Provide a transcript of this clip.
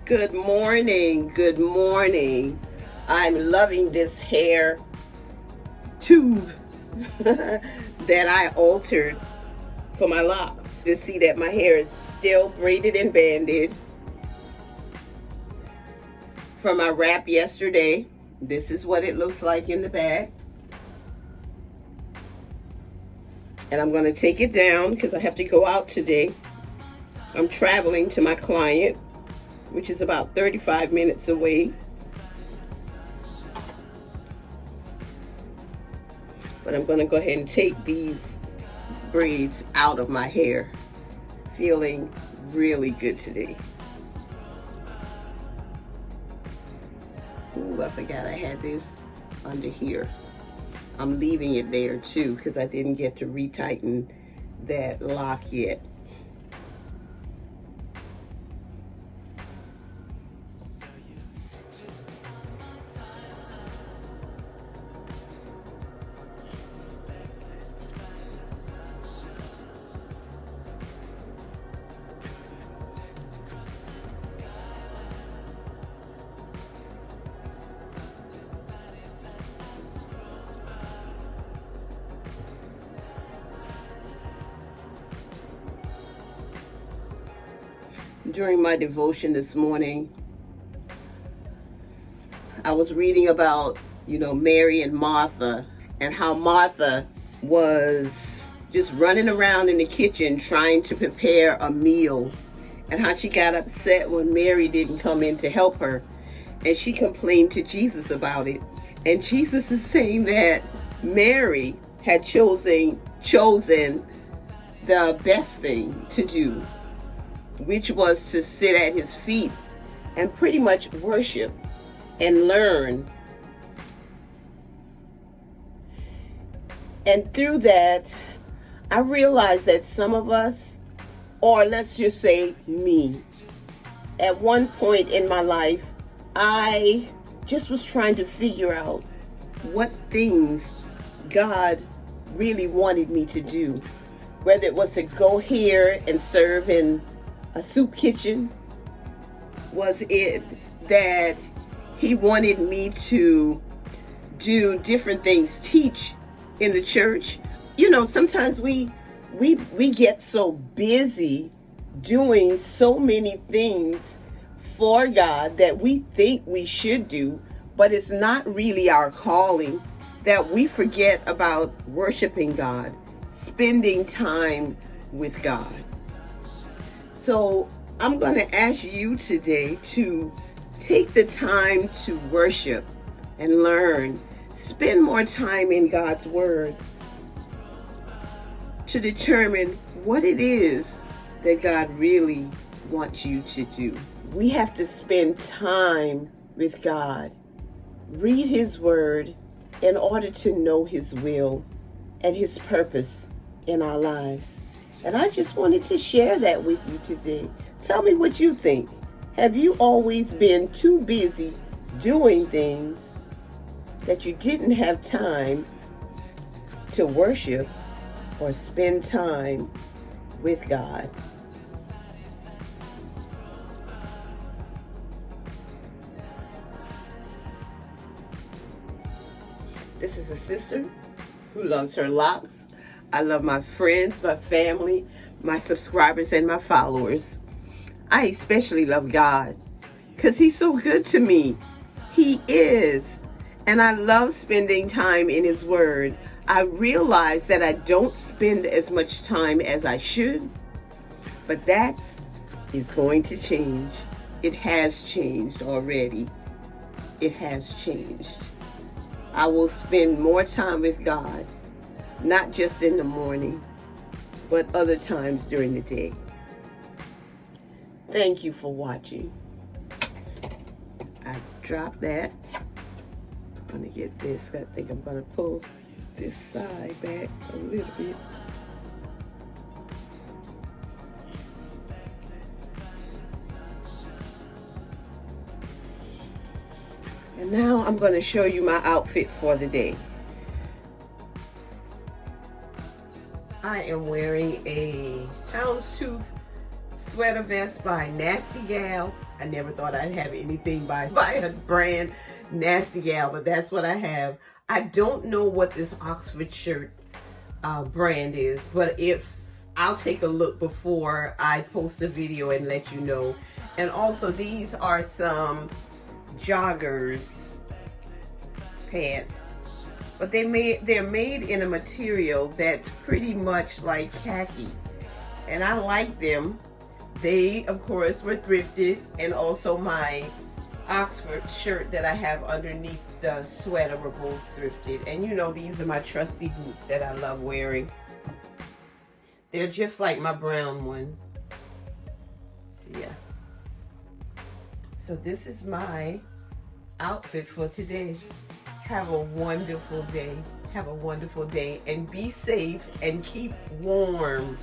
Good morning. Good morning. I'm loving this hair tube that I altered for my locks. You see that my hair is still braided and banded from my wrap yesterday. This is what it looks like in the back. And I'm going to take it down because I have to go out today. I'm traveling to my client, which is about 35 minutes away. But I'm going to go ahead and take these braids out of my hair. Feeling really good today. Ooh, I forgot I had this under here. I'm leaving it there too because I didn't get to retighten that lock yet. During my devotion this morning, I was reading about, Mary and Martha, and how Martha was just running around in the kitchen trying to prepare a meal, and how she got upset when Mary didn't come in to help her, and she complained to Jesus about it. And Jesus is saying that Mary had chosen the best thing to do, which was to sit at his feet and pretty much worship and learn. And through that, I realized that some of us, or let's just say me, at one point in my life, I just was trying to figure out what things God really wanted me to do. Whether it was to go here and serve in a soup kitchen, was it that he wanted me to do different things, teach in the church. Sometimes we get so busy doing so many things for God that we think we should do, but it's not really our calling, that we forget about worshiping God, spending time with God. So I'm going to ask you today to take the time to worship and learn. Spend more time in God's Word to determine what it is that God really wants you to do. We have to spend time with God, read His Word in order to know His will and His purpose in our lives. And I just wanted to share that with you today. Tell me what you think. Have you always been too busy doing things that you didn't have time to worship or spend time with God? This is a sister who loves her locks. I love my friends, my family, my subscribers, and my followers. I especially love God because He's so good to me. He is. And I love spending time in His Word. I realize that I don't spend as much time as I should, but that is going to change. It has changed already. It has changed. I will spend more time with God, not just in the morning, but other times during the day. Thank you for watching. I dropped that. I'm going to get this. I think I'm going to pull this side back a little bit. And now I'm going to show you my outfit for the day. I am wearing a houndstooth sweater vest by Nasty Gal. I never thought I'd have anything by a brand, Nasty Gal, but that's what I have. I don't know what this Oxford shirt brand is, but if I'll take a look before I post a video and let you know. And also these are some joggers pants, but they're made in a material that's pretty much like khaki, and I like them. They of course were thrifted, and also my Oxford shirt that I have underneath the sweater were both thrifted. And you know, these are my trusty boots that I love wearing. They're just like my brown ones. Yeah. So this is my outfit for today. Have a wonderful day. Have a wonderful day, and be safe and keep warm.